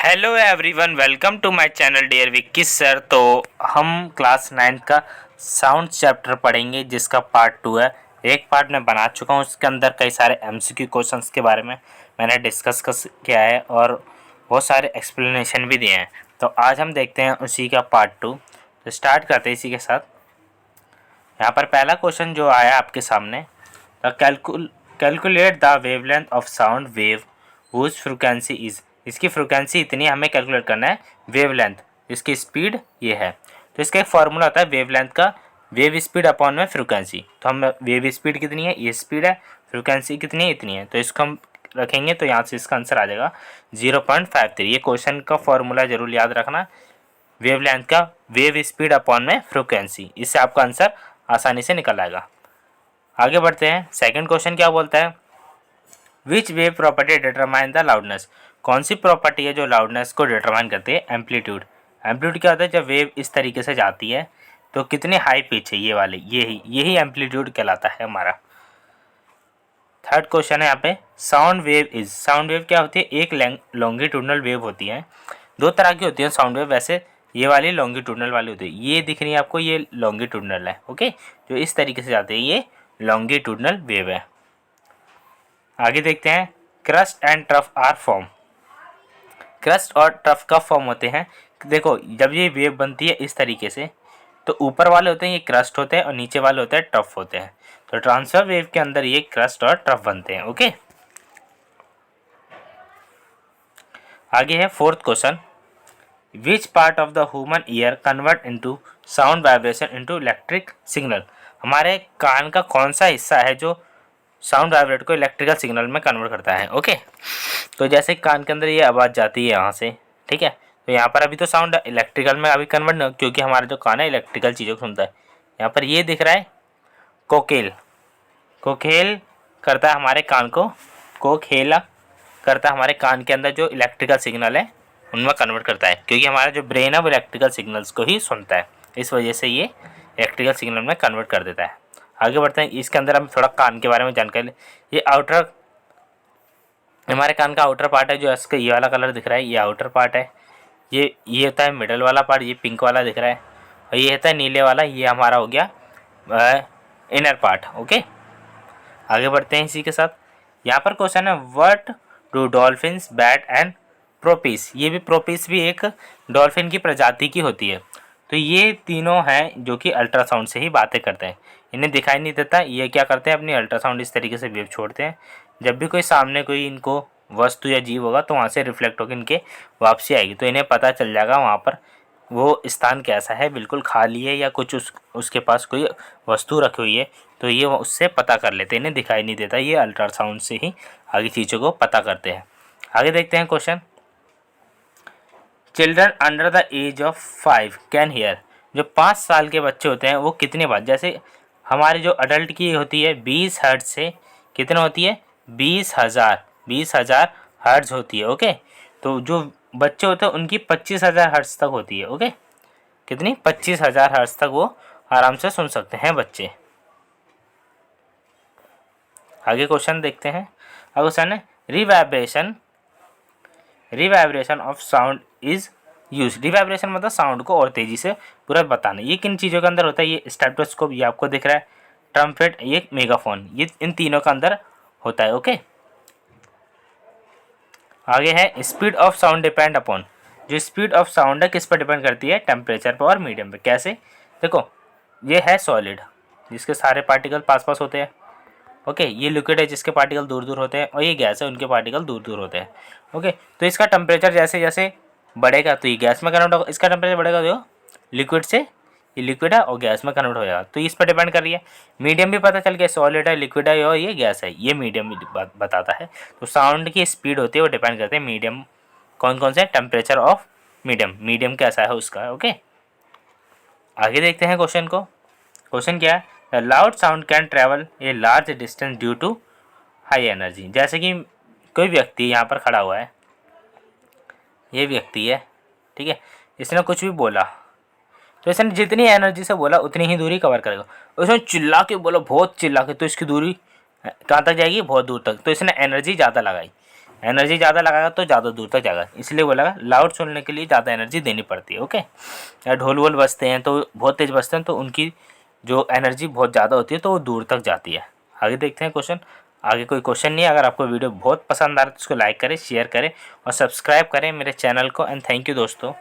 Hello everyone, welcome to my channel dear Vicky sir. तो हम class 9 का साउंड चैप्टर पढ़ेंगे जिसका पार्ट 2 है। एक पार्ट मैं बना चुका हूँ, उसके अंदर कई सारे एमसीक्यू क्वेश्चंस के बारे में मैंने डिस्कस किया है और बहुत सारे एक्सप्लेनेशन भी दिए हैं। तो आज हम देखते हैं उसी का पार्ट 2। तो स्टार्ट करते हैं इसी के साथ। यहाँ पर पहला क्वेश्चन जो आया आपके सामने, calculate the wavelength of sound wave whose frequency is. इसकी फ्रिक्वेंसी इतनी हमें कैलकुलेट करना है, वेवलेंथ, इसकी स्पीड ये है। तो इसका एक फार्मूला होता है वेवलेंथ का, वेव स्पीड अपॉन में फ्रिक्वेंसी। तो हम वेव स्पीड कितनी है, ये स्पीड है, फ्रिक्वेंसी कितनी है, इतनी है। तो इसको हम रखेंगे तो यहाँ से इसका आंसर आ जाएगा 0.53। ये क्वेश्चन का फॉर्मूला जरूर याद रखना, वेवलेंथ का वेव स्पीड अपॉन में फ्रिक्वेंसी। इससे आपका आंसर आसानी से निकल आएगा। आगे बढ़ते हैं। सेकंड क्वेश्चन क्या बोलता है, which wave property determine the loudness. कौन सी प्रॉपर्टी है जो लाउडनेस को डिटरमाइन करती है, एम्पलीट्यूड। एम्पलीट्यूड क्या होता है, जब वेव इस तरीके से जाती है तो कितनी हाई पिच है, ये वाली, यही एम्पलीट्यूड कहलाता है हमारा। थर्ड क्वेश्चन है यहाँ पे, sound wave is. Sound wave क्या होती है, एक लॉन्गिट्यूडनल वेव होती है। दो तरह की होती है साउंड वेव, वैसे ये वाली लॉन्गिट्यूडनल वाली होती है, ये दिख रही है आपको, ये लॉन्गिट्यूडनल है। ओके, जो इस तरीके से जाती है ये लॉन्गिट्यूडनल वेव है। आगे देखते हैं, crest and trough are form. Crest और ट्रफ कब फॉर्म होते हैं, देखो जब ये वेव बनती है इस तरीके से तो ऊपर वाले होते हैं ये क्रस्ट होते हैं और नीचे वाले होते हैं ट्रफ होते हैं। तो ट्रांसफर वेव के अंदर ये क्रस्ट और ट्रफ बनते हैं। ओके, आगे है fourth question, which part of the human ear convert into sound vibration into electric signal. हमारे कान का कौन सा हिस्सा है जो साउंड वाइब्रेट को इलेक्ट्रिकल सिग्नल में कन्वर्ट करता है। ओके, तो जैसे कान के अंदर ये आवाज़ जाती है यहाँ से, ठीक है, तो यहाँ पर अभी तो साउंड इलेक्ट्रिकल में अभी कन्वर्ट नहीं, क्योंकि हमारा जो कान है इलेक्ट्रिकल चीज़ों को सुनता है। यहाँ पर ये दिख रहा है कोकेल, कोकेल करता है हमारे कान को, कोकेला करता है हमारे कान के अंदर जो इलेक्ट्रिकल सिग्नल है उनमें कन्वर्ट करता है, क्योंकि हमारा जो ब्रेन है वो इलेक्ट्रिकल सिग्नल्स को ही सुनता है, इस वजह से ये इलेक्ट्रिकल सिग्नल में कन्वर्ट कर देता है। आगे बढ़ते हैं, इसके अंदर हम थोड़ा कान के बारे में जानकारी। ये आउटर, हमारे कान का आउटर पार्ट है, जो इसका ये वाला कलर दिख रहा है ये आउटर पार्ट है। ये होता है मिडल वाला पार्ट, ये पिंक वाला दिख रहा है, और ये होता है नीले वाला, ये हमारा हो गया इनर पार्ट। ओके, आगे बढ़ते हैं इसी के साथ। यहाँ पर क्वेश्चन है, what do dolphins bat and porpoise. ये भी प्रोपीस भी एक डॉल्फिन की प्रजाति की होती है। तो ये तीनों हैं जो कि अल्ट्रासाउंड से ही बातें करते हैं, इन्हें दिखाई नहीं देता। ये क्या करते हैं, अपनी अल्ट्रासाउंड इस तरीके से वेव छोड़ते हैं, जब भी कोई सामने कोई इनको वस्तु या जीव होगा तो वहाँ से रिफ्लेक्ट होकर इनके वापसी आएगी, तो इन्हें पता चल जाएगा वहाँ पर वो स्थान कैसा है, बिल्कुल खाली है या कुछ उसके पास कोई वस्तु रखी हुई है, तो ये उससे पता कर लेते हैं। इन्हें दिखाई नहीं देता, ये अल्ट्रासाउंड से ही आगे चीज़ों को पता करते हैं। आगे देखते हैं question, children under the age of 5 can hear. जो 5 साल के बच्चे होते हैं वो कितने बार, जैसे हमारे जो अडल्ट की होती है 20 हर्ट्ज से कितना होती है, 20,000 हर्ट्ज होती है। ओके, तो जो बच्चे होते हैं उनकी 25,000 हर्ट्ज तक होती है। ओके, कितनी, 25,000 हर्ट्ज तक वो आराम से सुन सकते हैं बच्चे। आगे क्वेश्चन देखते हैं। अगला क्वेश्चन है, रिवाइब्रेशन ऑफ साउंड इज यूज। रिवाइब्रेशन मतलब साउंड को और तेजी से पूरा बताना। ये किन चीज़ों के अंदर होता है, ये स्टेथोस्कोप, ये आपको दिख रहा है, ट्रम्पेट, ये मेगाफोन, ये इन तीनों के अंदर होता है। ओके, आगे है, speed of sound depend upon. जो स्पीड ऑफ साउंड है किस पर डिपेंड करती है, टेम्परेचर पर और मीडियम पे। कैसे, देखो ये है सॉलिड जिसके सारे पार्टिकल पास पास होते हैं। ओके, ये लिक्विड है जिसके पार्टिकल दूर दूर होते हैं, और ये गैस है उनके पार्टिकल दूर दूर होते हैं। ओके, तो इसका टेम्परेचर जैसे जैसे बढ़ेगा तो ये गैस में कन्वर्ट होगा, इसका टेम्परेचर बढ़ेगा तो लिक्विड से, ये लिक्विड है और गैस में कन्वर्ट हो जाएगा, तो इस पर डिपेंड कर रही है। मीडियम भी पता चल गया, सॉलिड है, लिक्विड है और ये गैस है, ये मीडियम भी बताता है। तो साउंड की स्पीड होती है वो डिपेंड करते हैं मीडियम, कौन कौन से, टेम्परेचर ऑफ मीडियम, मीडियम कैसा है उसका। ओके, आगे देखते हैं क्वेश्चन को। क्वेश्चन क्या है, loud sound can travel a large distance due to high energy. जैसे कि कोई व्यक्ति यहाँ पर खड़ा हुआ है, ये व्यक्ति है, ठीक है, इसने कुछ भी बोला तो इसने जितनी एनर्जी से बोला उतनी ही दूरी कवर करेगा। उसने चिल्ला के बोला, बहुत चिल्ला के, तो इसकी दूरी कहाँ तक जाएगी, बहुत दूर तक, तो इसने एनर्जी ज़्यादा लगाई। एनर्जी ज़्यादा लगाएगा तो ज़्यादा दूर तक जाएगा, इसलिए बोला लाउड सुनने के लिए ज़्यादा एनर्जी देनी पड़ती है। ओके, या ढोल वोल बजते हैं तो बहुत तेज़ बजते हैं तो उनकी जो एनर्जी बहुत ज़्यादा होती है तो वो दूर तक जाती है। आगे देखते हैं क्वेश्चन। आगे कोई क्वेश्चन नहीं है। अगर आपको वीडियो बहुत पसंद आ रहा है तो उसको लाइक करें, शेयर करें और सब्सक्राइब करें मेरे चैनल को। एंड थैंक यू दोस्तों।